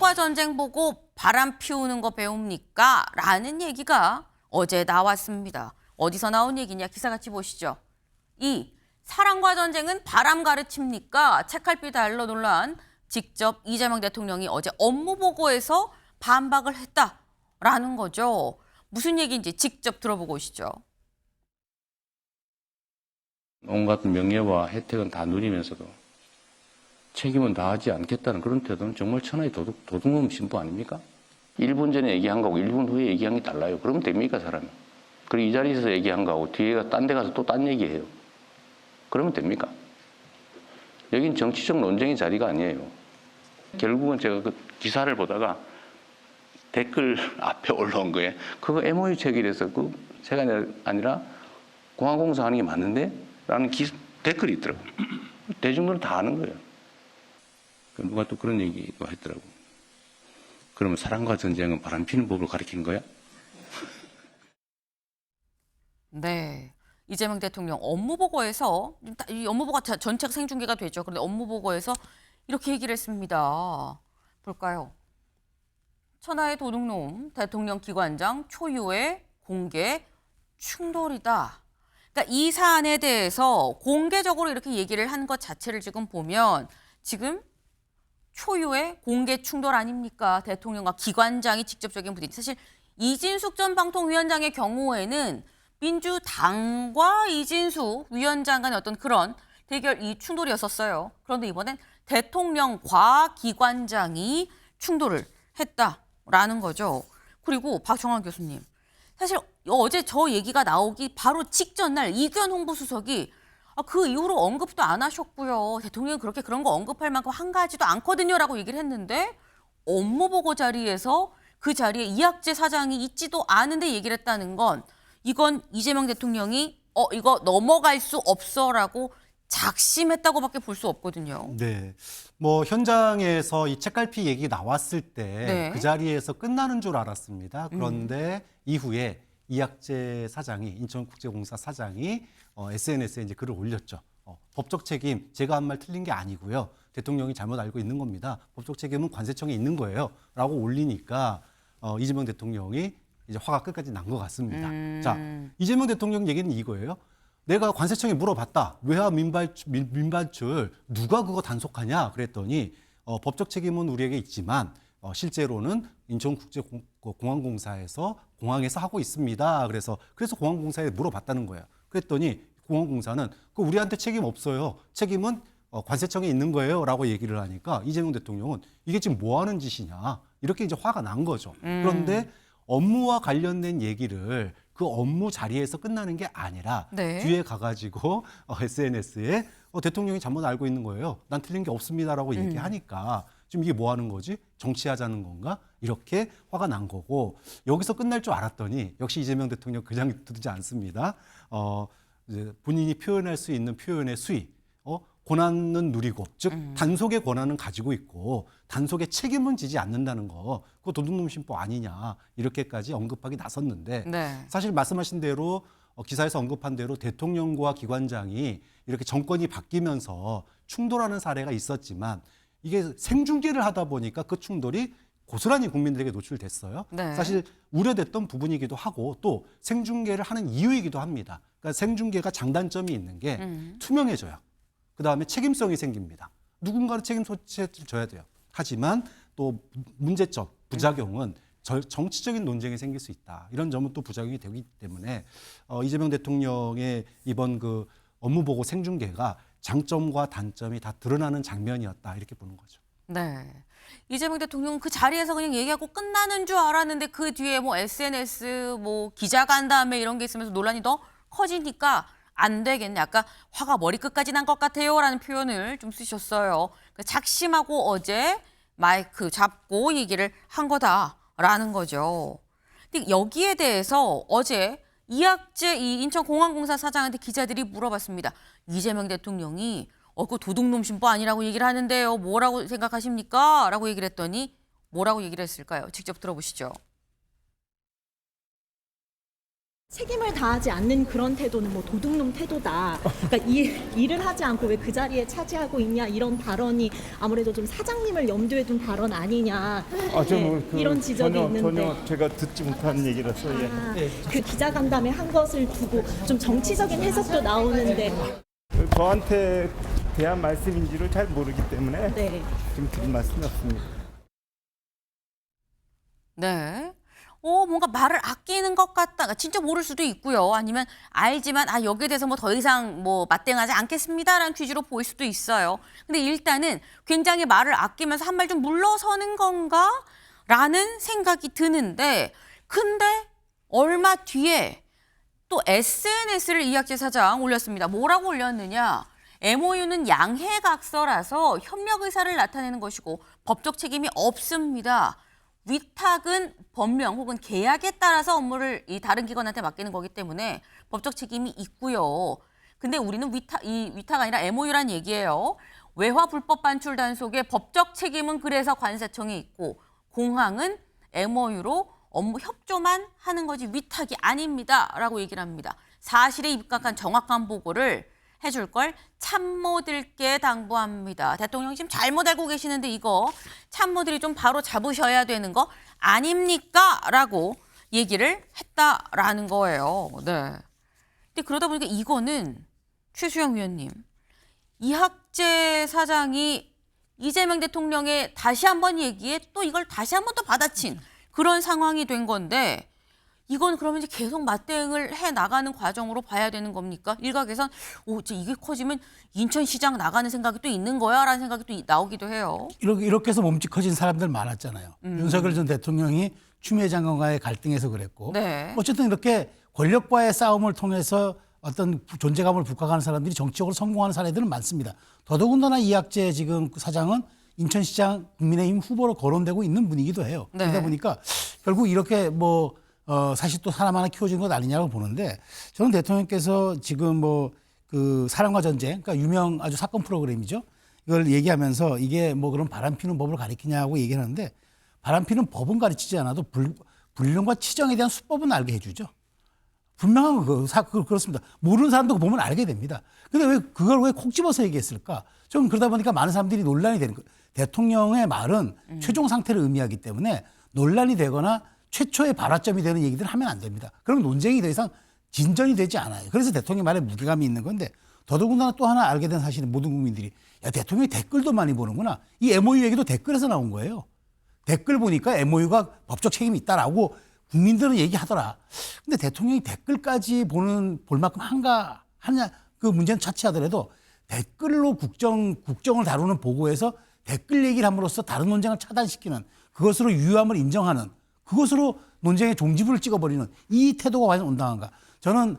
사랑과 전쟁 보고 바람 피우는 거 배웁니까? 라는 얘기가 어제 나왔습니다. 어디서 나온 얘기냐? 기사 같이 보시죠. 2. 사랑과 전쟁은 바람 가르칩니까? 책갈피 달러 논란. 직접 이재명 대통령이 어제 업무 보고에서 반박을 했다라는 거죠. 무슨 얘기인지 직접 들어보고 오시죠. 온갖 명예와 혜택은 다 누리면서도 책임은 다하지 않겠다는 그런 태도는 정말 천하의 도둑놈 신부 아닙니까? 1분 전에 얘기한 거하고 1분 후에 얘기한 게 달라요. 그러면 됩니까, 사람이? 그리고 이 자리에서 얘기한 거하고 뒤에가 딴 데 가서 또 딴 얘기해요. 그러면 됩니까? 여긴 정치적 논쟁의 자리가 아니에요. 결국은 제가 그 기사를 보다가 댓글 앞에 올라온 거에 그거 MOU 체결해서 그 제가 아니라 공항공사 하는 게 맞는데? 라는 댓글이 있더라고요. 대중들은 다 아는 거예요. 누가 또 그런 얘기도 했더라고. 그러면 사랑과 전쟁은 바람피는 법을 가리키는 거야? 네. 이재명 대통령 업무 보고에서, 이 업무 보고가 전체 생중계가 되죠. 그런데 업무 보고에서 이렇게 얘기를 했습니다. 볼까요? 천하의 도둑놈, 대통령 기관장 초유의 공개 충돌이다. 그러니까 이 사안에 대해서 공개적으로 이렇게 얘기를 한 것 자체를 지금 보면 지금 초유의 공개 충돌 아닙니까? 대통령과 기관장이 직접적인 부딪. 사실 이진숙 전 방통위원장의 경우에는 민주당과 이진숙 위원장 간의 어떤 그런 대결 이 충돌이었었어요. 그런데 이번엔 대통령과 기관장이 충돌을 했다라는 거죠. 그리고 박정환 교수님. 사실 어제 저 얘기가 나오기 바로 직전 날 이규현 홍보수석이 그 이후로 언급도 안 하셨고요. 대통령이 그렇게 그런 거 언급할 만큼 한가하지도 않거든요라고 얘기를 했는데 업무보고 자리에서 그 자리에 이학재 사장이 있지도 않은데 얘기를 했다는 건 이건 이재명 대통령이 이거 넘어갈 수 없어라고 작심했다고밖에 볼 수 없거든요. 네. 뭐 현장에서 이 책갈피 얘기 나왔을 때 그 네. 자리에서 끝나는 줄 알았습니다. 그런데 이후에 이학재 사장이 인천국제공사 사장이 SNS에 이제 글을 올렸죠. 법적 책임 제가 한 말 틀린 게 아니고요. 대통령이 잘못 알고 있는 겁니다. 법적 책임은 관세청에 있는 거예요.라고 올리니까 이재명 대통령이 이제 화가 끝까지 난 것 같습니다. 자, 이재명 대통령 얘기는 이거예요. 내가 관세청에 물어봤다. 외화 민반출 누가 그거 단속하냐 그랬더니 법적 책임은 우리에게 있지만 실제로는 인천국제공항공사에서 공항에서 하고 있습니다. 그래서 공항공사에 물어봤다는 거예요. 그랬더니 공항공사는 그 우리한테 책임 없어요. 책임은 관세청에 있는 거예요.라고 얘기를 하니까 이재명 대통령은 이게 지금 뭐 하는 짓이냐 이렇게 이제 화가 난 거죠. 그런데 업무와 관련된 얘기를 그 업무 자리에서 끝나는 게 아니라 네. 뒤에 가가지고 SNS에 대통령이 잘못 알고 있는 거예요. 난 틀린 게 없습니다라고 얘기하니까 지금 이게 뭐 하는 거지? 정치하자는 건가? 이렇게 화가 난 거고 여기서 끝날 줄 알았더니 역시 이재명 대통령 그냥 두지 않습니다. 이제 본인이 표현할 수 있는 표현의 수위, 권한은 누리고 즉 단속의 권한은 가지고 있고 단속의 책임은 지지 않는다는 거 그거 도둑놈 신부 아니냐 이렇게까지 언급하기 나섰는데 네. 사실 말씀하신 대로 기사에서 언급한 대로 대통령과 기관장이 이렇게 정권이 바뀌면서 충돌하는 사례가 있었지만 이게 생중계를 하다 보니까 그 충돌이 고스란히 국민들에게 노출됐어요. 네. 사실 우려됐던 부분이기도 하고 또 생중계를 하는 이유이기도 합니다. 그러니까 생중계가 장단점이 있는 게 투명해져요. 그다음에 책임성이 생깁니다. 누군가는 책임 소재를 져야 돼요. 하지만 또 문제점, 부작용은 정치적인 논쟁이 생길 수 있다. 이런 점은 또 부작용이 되기 때문에 이재명 대통령의 이번 그 업무보고 생중계가 장점과 단점이 다 드러나는 장면이었다. 이렇게 보는 거죠. 네. 이재명 대통령 그 자리에서 그냥 얘기하고 끝나는 줄 알았는데 그 뒤에 뭐 SNS 뭐 기자 간 다음에 이런 게 있으면서 논란이 더 커지니까 안 되겠네. 아까 화가 머리끝까지 난 것 같아요라는 표현을 좀 쓰셨어요. 작심하고 어제 마이크 잡고 얘기를 한 거다라는 거죠. 근데 여기에 대해서 어제 이학재 이 인천공항공사 사장한테 기자들이 물어봤습니다. 이재명 대통령이 그 도둑놈 신부 아니라고 얘기를 하는데요. 뭐라고 생각하십니까? 라고 얘기를 했더니 뭐라고 얘기를 했을까요? 직접 들어보시죠. 책임을 다하지 않는 그런 태도는 뭐 도둑놈 태도다. 그러니까 일을 하지 않고 왜 그 자리에 차지하고 있냐 이런 발언이 아무래도 좀 사장님을 염두에 둔 발언 아니냐 이런 지적이 있는데 전혀 제가 듣지 못한 얘기라서 그 기자간담회 한 것을 두고 좀 정치적인 해석도 나오는데 저한테 대한 말씀인지를 잘 모르기 때문에 네. 지금 드릴 말씀이 없습니다. 네. 뭔가 말을 아끼는 것 같다. 진짜 모를 수도 있고요. 아니면 알지만 여기에 대해서 뭐 더 이상 뭐 맞대응하지 않겠습니다라는 취지로 보일 수도 있어요. 근데 일단은 굉장히 말을 아끼면서 한 발 좀 물러서는 건가라는 생각이 드는데 근데 얼마 뒤에 또 SNS를 이학재 사장 올렸습니다. 뭐라고 올렸느냐. MOU는 양해각서라서 협력 의사를 나타내는 것이고 법적 책임이 없습니다. 위탁은 법령 혹은 계약에 따라서 업무를 이 다른 기관한테 맡기는 거기 때문에 법적 책임이 있고요. 근데 우리는 위탁 아니라 MOU란 얘기예요. 외화 불법 반출 단속의 법적 책임은 그래서 관세청에 있고 공항은 MOU로 업무 협조만 하는 거지 위탁이 아닙니다라고 얘기를 합니다. 사실에 입각한 정확한 보고를 해줄 걸 참모들께 당부합니다. 대통령 지금 잘못 알고 계시는데 이거 참모들이 좀 바로 잡으셔야 되는 거 아닙니까? 라고 얘기를 했다라는 거예요. 네. 근데 그러다 보니까 이거는 최수영 위원님, 이학재 사장이 이재명 대통령의 다시 한번 얘기에 또 이걸 다시 한 번 더 받아친 그런 상황이 된 건데 이건 그러면 이제 계속 맞대응을 해 나가는 과정으로 봐야 되는 겁니까? 일각에선 이게 커지면 인천시장 나가는 생각이 또 있는 거야? 라는 생각이 또 나오기도 해요. 이렇게 해서 몸집커진 사람들 많았잖아요. 윤석열 전 대통령이 추미애 장관과의 갈등에서 그랬고 네. 어쨌든 이렇게 권력과의 싸움을 통해서 어떤 존재감을 북돋아가는 사람들이 정치적으로 성공하는 사례들은 많습니다. 더더군다나 이학재 지금 사장은 인천시장 국민의힘 후보로 거론되고 있는 분이기도 해요. 네. 그러다 보니까 결국 이렇게 사실 또 사람 하나 키워준 것 아니냐고 보는데 저는 대통령께서 지금 그 사랑과 전쟁, 그러니까 유명 아주 사건 프로그램이죠. 이걸 얘기하면서 이게 그런 바람피는 법을 가리키냐고 얘기하는데 바람피는 법은 가르치지 않아도 불륜과 치정에 대한 수법은 알게 해주죠. 분명한 그렇습니다. 모르는 사람도 보면 알게 됩니다. 근데 왜 그걸 왜 콕 집어서 얘기했을까? 좀 그러다 보니까 많은 사람들이 논란이 되는 거예요. 대통령의 말은 최종 상태를 의미하기 때문에 논란이 되거나 최초의 발화점이 되는 얘기들을 하면 안 됩니다. 그럼 논쟁이 더 이상 진전이 되지 않아요. 그래서 대통령 말에 무게감이 있는 건데 더더군다나 또 하나 알게 된 사실은 모든 국민들이 대통령이 댓글도 많이 보는구나. 이 MOU 얘기도 댓글에서 나온 거예요. 댓글 보니까 MOU가 법적 책임이 있다라고 국민들은 얘기하더라. 근데 대통령이 댓글까지 볼 만큼 하냐 그 문제는 차치하더라도 댓글로 국정을 다루는 보고에서 댓글 얘기를 함으로써 다른 논쟁을 차단시키는 그것으로 유효함을 인정하는 그것으로 논쟁의 종지부를 찍어버리는 이 태도가 과연 온당한가. 저는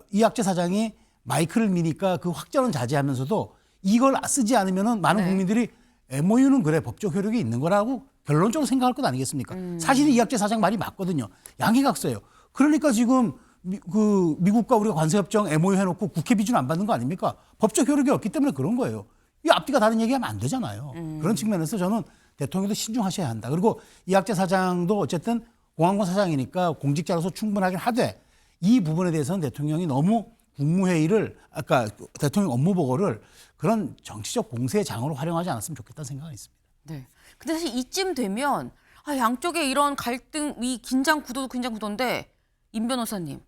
이학재 사장이 마이크를 미니까 그 확전은 자제하면서도 이걸 쓰지 않으면 많은 국민들이 MOU는 그래 법적 효력이 있는 거라고 결론적으로 생각할 것 아니겠습니까? 사실은 이학재 사장 말이 맞거든요. 양해각서예요. 그러니까 지금 미국과 우리가 관세협정 MOU 해놓고 국회 비준 안 받는 거 아닙니까? 법적 효력이 없기 때문에 그런 거예요. 이 앞뒤가 다른 얘기하면 안 되잖아요. 그런 측면에서 저는 대통령도 신중하셔야 한다. 그리고 이학재 사장도 어쨌든 공항공 사장이니까 공직자로서 충분하긴 하되 이 부분에 대해서는 대통령이 너무 국무회의를 아까 대통령 업무 보고를 그런 정치적 공세의 장으로 활용하지 않았으면 좋겠다는 생각이 있습니다. 네. 근데 사실 이쯤 되면 양쪽의 이런 갈등, 이 긴장 구도인데 임 변호사님,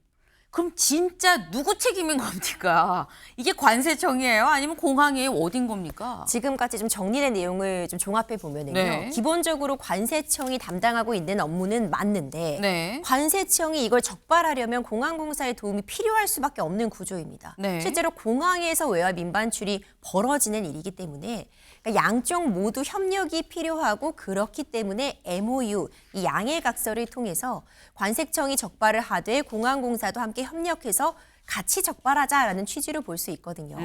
그럼 진짜 누구 책임인 겁니까? 이게 관세청이에요? 아니면 공항이에요? 어딘 겁니까? 지금까지 좀 정리된 내용을 좀 종합해 보면은요. 네. 기본적으로 관세청이 담당하고 있는 업무는 맞는데 네. 관세청이 이걸 적발하려면 공항공사의 도움이 필요할 수밖에 없는 구조입니다. 네. 실제로 공항에서 외화 민반출이 벌어지는 일이기 때문에 그러니까 양쪽 모두 협력이 필요하고 그렇기 때문에 MOU, 이 양해각서를 통해서 관세청이 적발을 하되 공항공사도 함께 협력해서 같이 적발하자라는 취지로 볼 수 있거든요.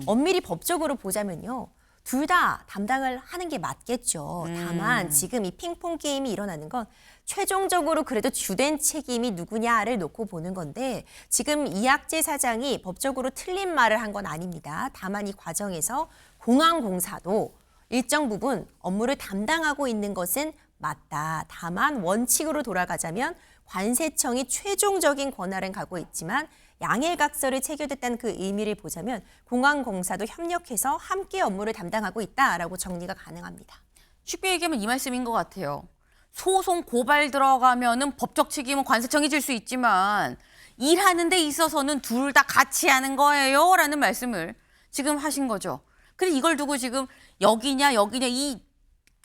엄밀히 법적으로 보자면요. 둘 다 담당을 하는 게 맞겠죠. 다만 지금 이 핑퐁 게임이 일어나는 건 최종적으로 그래도 주된 책임이 누구냐를 놓고 보는 건데 지금 이학재 사장이 법적으로 틀린 말을 한 건 아닙니다. 다만 이 과정에서 공항공사도 일정 부분 업무를 담당하고 있는 것은 맞다. 다만 원칙으로 돌아가자면 관세청이 최종적인 권한을 갖고 있지만 양해각서를 체결됐다는 그 의미를 보자면 공항공사도 협력해서 함께 업무를 담당하고 있다라고 정리가 가능합니다. 쉽게 얘기하면 이 말씀인 것 같아요. 소송 고발 들어가면은 법적 책임은 관세청이 질 수 있지만 일하는 데 있어서는 둘 다 같이 하는 거예요 라는 말씀을 지금 하신 거죠. 근데 이걸 두고 지금 여기냐 이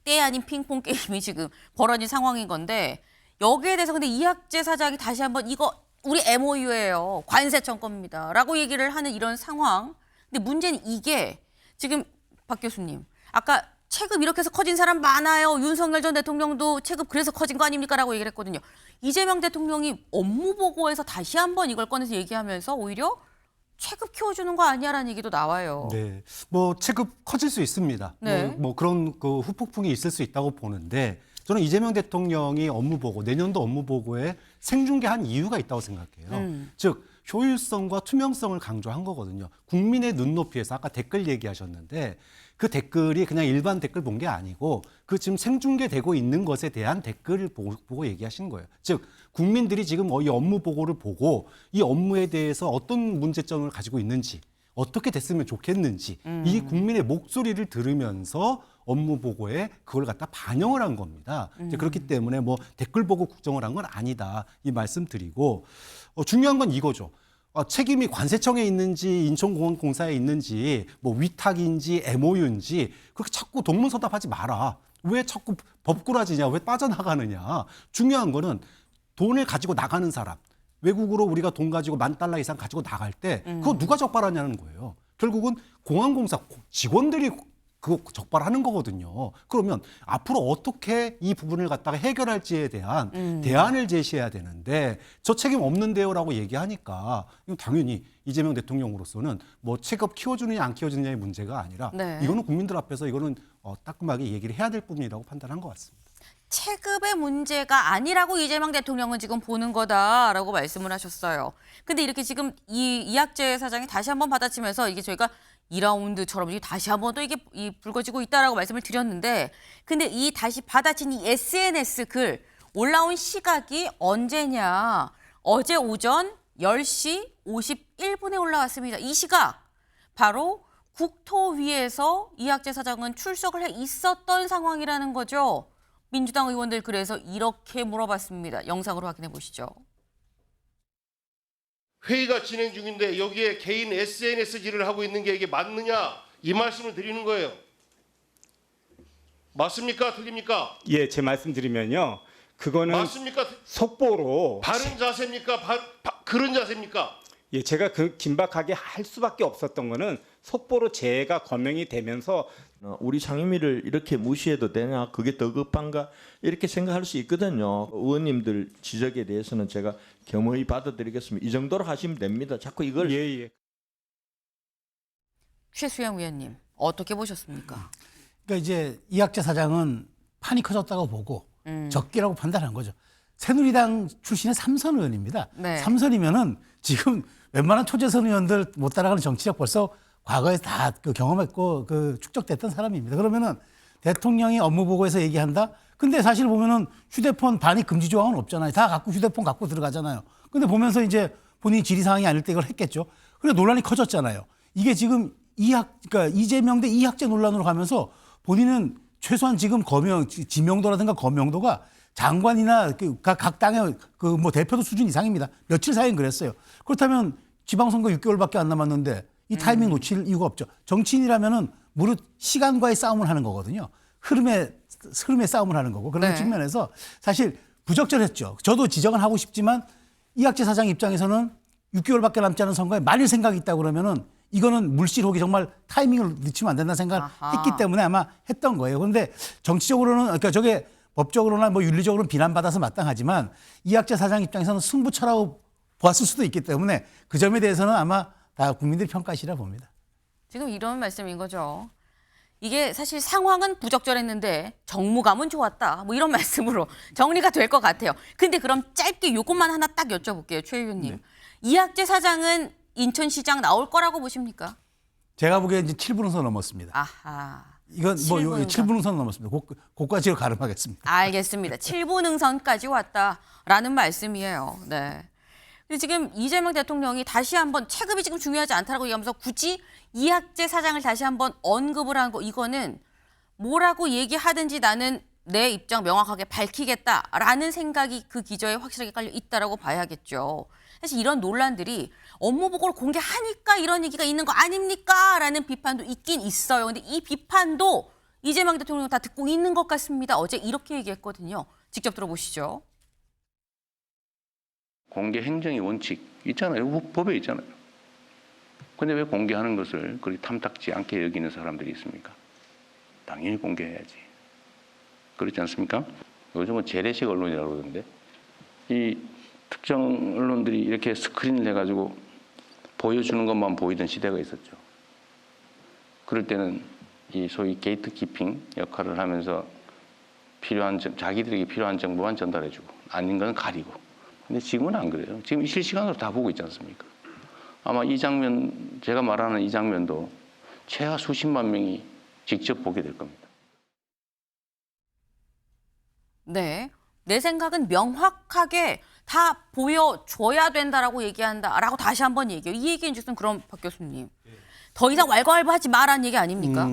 때 아닌 핑퐁 게임이 지금 벌어진 상황인 건데 여기에 대해서 근데 이학재 사장이 다시 한번 이거 우리 MOU예요. 관세청 겁니다. 라고 얘기를 하는 이런 상황. 근데 문제는 이게 지금 박 교수님 아까 체급 이렇게 해서 커진 사람 많아요. 윤석열 전 대통령도 체급 그래서 커진 거 아닙니까? 라고 얘기를 했거든요. 이재명 대통령이 업무 보고에서 다시 한번 이걸 꺼내서 얘기하면서 오히려 체급 키워주는 거 아니야라는 얘기도 나와요. 네, 뭐 체급 커질 수 있습니다. 네. 뭐 그런 그 후폭풍이 있을 수 있다고 보는데 저는 이재명 대통령이 업무 보고 내년도 업무 보고에 생중계한 이유가 있다고 생각해요. 즉 효율성과 투명성을 강조한 거거든요. 국민의 눈높이에서 아까 댓글 얘기하셨는데 그 댓글이 그냥 일반 댓글 본 게 아니고 그 지금 생중계되고 있는 것에 대한 댓글을 보고 얘기하신 거예요. 즉 국민들이 지금 이 업무 보고를 보고 이 업무에 대해서 어떤 문제점을 가지고 있는지 어떻게 됐으면 좋겠는지 이 국민의 목소리를 들으면서 업무 보고에 그걸 갖다 반영을 한 겁니다. 이제 그렇기 때문에 뭐 댓글 보고 국정을 한 건 아니다 이 말씀 드리고 중요한 건 이거죠. 책임이 관세청에 있는지 인천공항공사에 있는지 뭐 위탁인지 MOU인지 그렇게 자꾸 동문서답하지 마라. 왜 자꾸 법꾸라지냐? 왜 빠져나가느냐? 중요한 거는 돈을 가지고 나가는 사람. 외국으로 우리가 돈 가지고 $10,000 이상 가지고 나갈 때 그거 누가 적발하냐는 거예요. 결국은 공항공사 직원들이 그거 적발하는 거거든요. 그러면 앞으로 어떻게 이 부분을 갖다가 해결할지에 대한 대안을 제시해야 되는데 저 책임 없는데요라고 얘기하니까 이건 당연히 이재명 대통령으로서는 뭐 체급 키워주느냐 안 키워주느냐의 문제가 아니라 네. 이거는 국민들 앞에서 이거는 따끔하게 얘기를 해야 될 부분이라고 판단한 것 같습니다. 체급의 문제가 아니라고 이재명 대통령은 지금 보는 거다라고 말씀을 하셨어요. 근데 이렇게 지금 이학재 사장이 다시 한번 받아치면서 이게 저희가 2라운드처럼 이게 다시 한번 또 이게 불거지고 있다라고 말씀을 드렸는데 근데 이 다시 받아친 이 SNS 글 올라온 시각이 언제냐. 어제 오전 10시 51분에 올라왔습니다. 이 시각 바로 국토위에서 이학재 사장은 출석을 해 있었던 상황이라는 거죠. 민주당 의원들 그래서 이렇게 물어봤습니다. 영상으로 확인해 보시죠. 회의가 진행 중인데 여기에 개인 SNS질을 하고 있는 게 이게 맞느냐 이 말씀을 드리는 거예요. 맞습니까? 틀립니까? 예, 제 말씀 드리면요. 그거는 맞습니까? 속보로 바른 자세입니까? 그런 자세입니까? 예, 제가 그 긴박하게 할 수밖에 없었던 거는 속보로 제가 거명이 되면서 우리 상임위를 이렇게 무시해도 되냐? 그게 더 급한가? 이렇게 생각할 수 있거든요. 의원님들 지적에 대해서는 제가 겸허히 받아들이겠습니다. 이 정도로 하시면 됩니다. 자꾸 이걸 예. 최수영 의원님 어떻게 보셨습니까? 그러니까 이제 이학재 사장은 판이 커졌다고 보고 적기라고 판단한 거죠. 새누리당 출신의 삼선 의원입니다. 네. 삼선이면은 지금 웬만한 초재선 의원들 못 따라가는 정치력 벌써 과거에 다 그 경험했고 그 축적됐던 사람입니다. 그러면은 대통령이 업무 보고에서 얘기한다. 근데 사실 보면은 휴대폰 반입 금지 조항은 없잖아요. 다 갖고 휴대폰 갖고 들어가잖아요. 근데 보면서 이제 본인이 질의 사항이 아닐 때 이걸 했겠죠. 그래 논란이 커졌잖아요. 이게 지금 그러니까 이재명 대 이학재 논란으로 가면서 본인은 최소한 지금 지명도라든가 거명도가 장관이나 각 당의 그 뭐 대표도 수준 이상입니다. 며칠 사이엔 그랬어요. 그렇다면 지방선거 6개월밖에 안 남았는데 이 타이밍 놓칠 이유가 없죠. 정치인이라면은 무릇 시간과의 싸움을 하는 거거든요. 흐름의 싸움을 하는 거고 그런 네. 측면에서 사실 부적절했죠. 저도 지적은 하고 싶지만 이학재 사장 입장에서는 6개월밖에 남지 않은 선거에 말릴 생각이 있다 그러면은 이거는 물실혹이 정말 타이밍을 늦추면 안 된다는 생각을 했기 때문에 아마 했던 거예요. 그런데 정치적으로는 그러니까 저게 법적으로나 뭐 윤리적으로는 비난받아서 마땅하지만 이학재 사장 입장에서는 승부처라고 보았을 수도 있기 때문에 그 점에 대해서는 아마 다 국민들이 평가하시라 봅니다. 지금 이런 말씀인 거죠. 이게 사실 상황은 부적절했는데 정무감은 좋았다. 뭐 이런 말씀으로 정리가 될 것 같아요. 근데 그럼 짧게 요것만 하나 딱 여쭤볼게요. 최 의원님. 네. 이학재 사장은 인천시장 나올 거라고 보십니까? 제가 보기엔 이제 7분 선 넘었습니다. 아하. 이건 뭐 7분 선. 7분 선 넘었습니다. 고까지로 가름하겠습니다. 알겠습니다. 7분 응선까지 왔다라는 말씀이에요. 네. 근데 지금 이재명 대통령이 다시 한번 체급이 지금 중요하지 않다라고 얘기하면서 굳이 이학재 사장을 다시 한번 언급을 한 거, 이거는 뭐라고 얘기하든지 나는 내 입장 명확하게 밝히겠다라는 생각이 그 기저에 확실하게 깔려 있다라고 봐야겠죠. 사실 이런 논란들이 업무 보고를 공개하니까 이런 얘기가 있는 거 아닙니까? 라는 비판도 있긴 있어요. 근데 이 비판도 이재명 대통령 다 듣고 있는 것 같습니다. 어제 이렇게 얘기했거든요. 직접 들어보시죠. 공개 행정의 원칙 있잖아요. 법에 있잖아요. 근데 왜 공개하는 것을 그리 탐탁지 않게 여기는 사람들이 있습니까? 당연히 공개해야지. 그렇지 않습니까? 요즘은 재래식 언론이라고 그러던데, 이 특정 언론들이 이렇게 스크린을 해가지고 보여주는 것만 보이던 시대가 있었죠. 그럴 때는 이 소위 게이트키핑 역할을 하면서 자기들에게 필요한 정보만 전달해주고 아닌 건 가리고. 근데 지금은 안 그래요. 지금 실시간으로 다 보고 있지 않습니까? 아마 이 장면, 제가 말하는 이 장면도 최하 수십만 명이 직접 보게 될 겁니다. 네. 내 생각은 명확하게 다 보여줘야 된다라고 얘기한다라고 다시 한번 얘기해요. 이 얘기인즉슨 그럼 박 교수님. 더 이상 왈가왈부하지 마라는 얘기 아닙니까?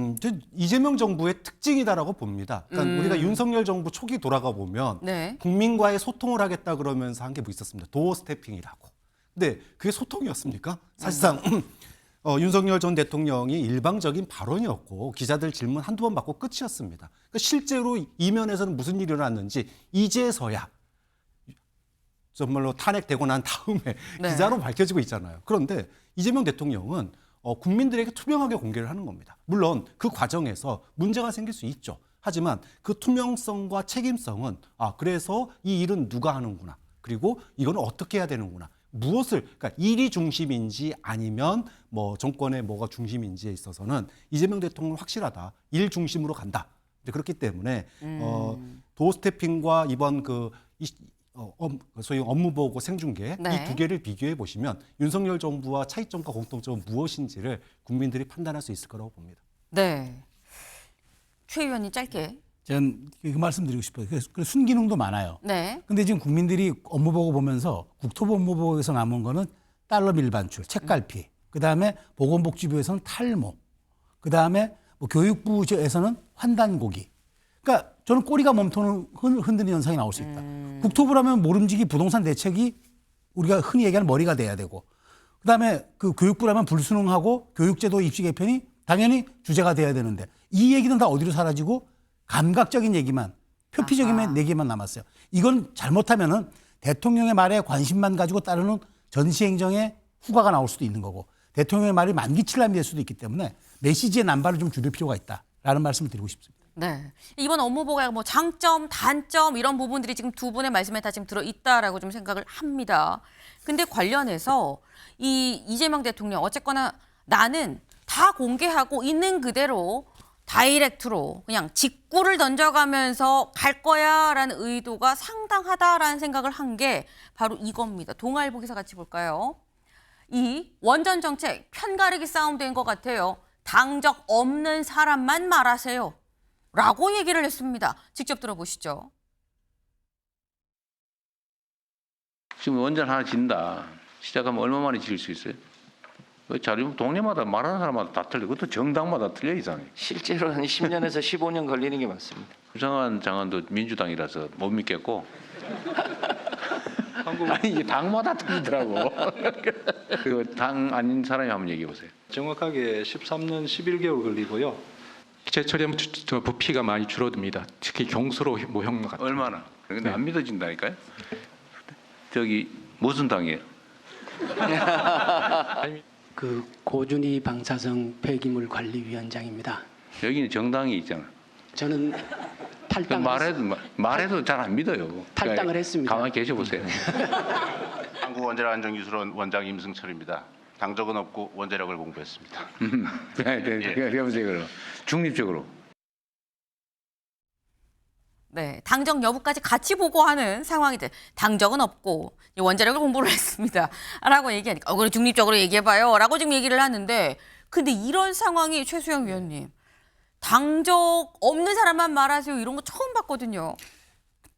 이재명 정부의 특징이다라고 봅니다. 그러니까 우리가 윤석열 정부 초기 돌아가 보면 네. 국민과의 소통을 하겠다 그러면서 한 게 뭐 있었습니다. 도어 스태핑이라고. 근데 그게 소통이었습니까? 사실상 윤석열 전 대통령이 일방적인 발언이었고 기자들 질문 한두 번 받고 끝이었습니다. 그러니까 실제로 이면에서는 무슨 일이 일어났는지 이제서야 정말로 탄핵되고 난 다음에 네. 기자로 밝혀지고 있잖아요. 그런데 이재명 대통령은 국민들에게 투명하게 공개를 하는 겁니다. 물론 그 과정에서 문제가 생길 수 있죠. 하지만 그 투명성과 책임성은 그래서 이 일은 누가 하는구나. 그리고 이거는 어떻게 해야 되는구나. 무엇을, 그러니까 일이 중심인지 아니면 뭐 정권의 뭐가 중심인지에 있어서는 이재명 대통령은 확실하다. 일 중심으로 간다. 그렇기 때문에 도스태핑과 이번 소위 업무보고 생중계 네. 이 두 개를 비교해 보시면 윤석열 정부와 차이점과 공통점은 무엇인지를 국민들이 판단할 수 있을 거라고 봅니다. 네. 최 의원님 짧게. 저는 그 말씀드리고 싶어요. 그래서 순기능도 많아요. 네. 근데 지금 국민들이 업무보고 보면서 국토부 업무보고에서 남은 거는 달러 밀반출, 책갈피, 그다음에 보건복지부에서는 탈모, 그다음에 뭐 교육부에서는 환단고기. 그러니까 저는 꼬리가 몸통을 흔드는 현상이 나올 수 있다. 국토부라면 모름지기 부동산 대책이 우리가 흔히 얘기하는 머리가 돼야 되고, 그다음에 그 교육부라면 불수능하고 교육제도 입시 개편이 당연히 주제가 돼야 되는데 이 얘기는 다 어디로 사라지고 감각적인 얘기만, 표피적인 얘기만 남았어요. 이건 잘못하면은 대통령의 말에 관심만 가지고 따르는 전시행정의 후과가 나올 수도 있는 거고, 대통령의 말이 만기칠람이 될 수도 있기 때문에 메시지의 남발을 좀 줄일 필요가 있다라는 말씀을 드리고 싶습니다. 네. 이번 업무보고에 뭐 장점, 단점 이런 부분들이 지금 두 분의 말씀에 다 지금 들어 있다라고 좀 생각을 합니다. 근데 관련해서 이 이재명 대통령 어쨌거나 나는 다 공개하고 있는 그대로 다이렉트로 그냥 직구를 던져가면서 갈 거야라는 의도가 상당하다라는 생각을 한 게 바로 이겁니다. 동아일보 기사 같이 볼까요? 이 원전 정책 편가르기 싸움 된 것 같아요. 당적 없는 사람만 말하세요. 라고 얘기를 했습니다. 직접 들어보시죠. 지금 원전 하나 짓는다. 시작하면 얼마 만에 지을 수 있어요? 자료 동네마다 말하는 사람마다 다 틀려. 그것도 정당마다 틀려 이상해. 실제로 한 10년에서 15년 걸리는 게 맞습니다. 유상한 장관도 민주당이라서 못 믿겠고. 아니 이게 당마다 틀리더라고. 그 당 아닌 사람이 한번 얘기해 보세요. 정확하게 13년 11개월 걸리고요. 기체 처리하면 부피가 많이 줄어듭니다. 특히 경수로 모형 같은. 얼마나? 근데 안 믿어진다니까요. 저기 무슨 당이에요? 그 고준희 방사성 폐기물관리위원장입니다. 여기는 정당이 있잖아. 저는 탈당을 말해도 잘 안 믿어요. 탈당을 했습니다. 가만히 계셔 보세요. 한국원자력안전기술원 원장 임승철입니다. 당적은 없고 원자력을 공부했습니다. 해보세요 그럼. 중립적으로. 네, 당적 여부까지 같이 보고하는 상황이 돼. 당적은 없고 원자력을 공부를 했습니다. 라고 얘기하니까 그래 중립적으로 얘기해봐요. 라고 지금 얘기를 하는데 근데 이런 상황이 최수영 위원님, 당적 없는 사람만 말하세요. 이런 거 처음 봤거든요.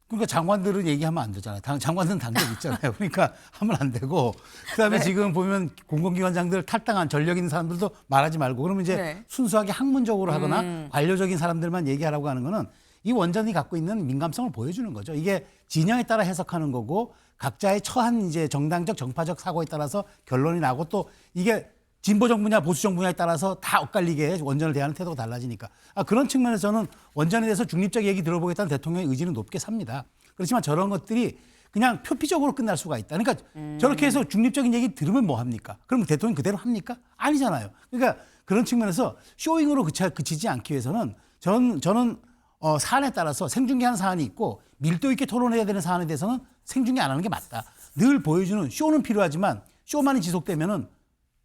그러니까 장관들은 얘기하면 안 되잖아요. 장관들은 당적 있잖아요. 그러니까 하면 안 되고. 그다음에 지금 보면 공공기관장들 탈당한 전력 있는 사람들도 말하지 말고 그러면 이제 순수하게 학문적으로 하거나 관료적인 사람들만 얘기하라고 하는 거는 이 원전이 갖고 있는 민감성을 보여주는 거죠. 이게 진영에 따라 해석하는 거고 각자의 처한 이제 정당적 정파적 사고에 따라서 결론이 나고 또 이게 진보 정부냐 보수 정부냐에 따라서 다 엇갈리게 원전을 대하는 태도가 달라지니까 그런 측면에서 저는 원전에 대해서 중립적 얘기 들어보겠다는 대통령의 의지는 높게 삽니다. 그렇지만 저런 것들이 그냥 표피적으로 끝날 수가 있다. 그러니까 저렇게 해서 중립적인 얘기 들으면 뭐 합니까? 그럼 대통령 그대로 합니까? 아니잖아요. 그러니까 그런 측면에서 쇼잉으로 그치지 않기 위해서는 저는 사안에 따라서 생중계하는 사안이 있고 밀도 있게 토론해야 되는 사안에 대해서는 생중계 안 하는 게 맞다. 늘 보여주는 쇼는 필요하지만 쇼만이 지속되면은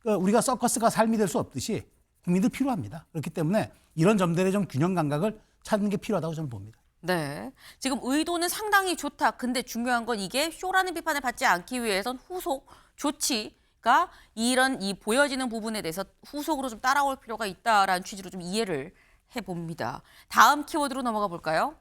우리가 서커스가 삶이 될 수 없듯이 국민들 필요합니다. 그렇기 때문에 이런 점들의 좀 균형 감각을 찾는 게 필요하다고 저는 봅니다. 네. 지금 의도는 상당히 좋다. 근데 중요한 건 이게 쇼라는 비판을 받지 않기 위해선 후속 조치가 이 보여지는 부분에 대해서 후속으로 좀 따라올 필요가 있다라는 취지로 좀 이해를 해봅니다. 다음 키워드로 넘어가 볼까요?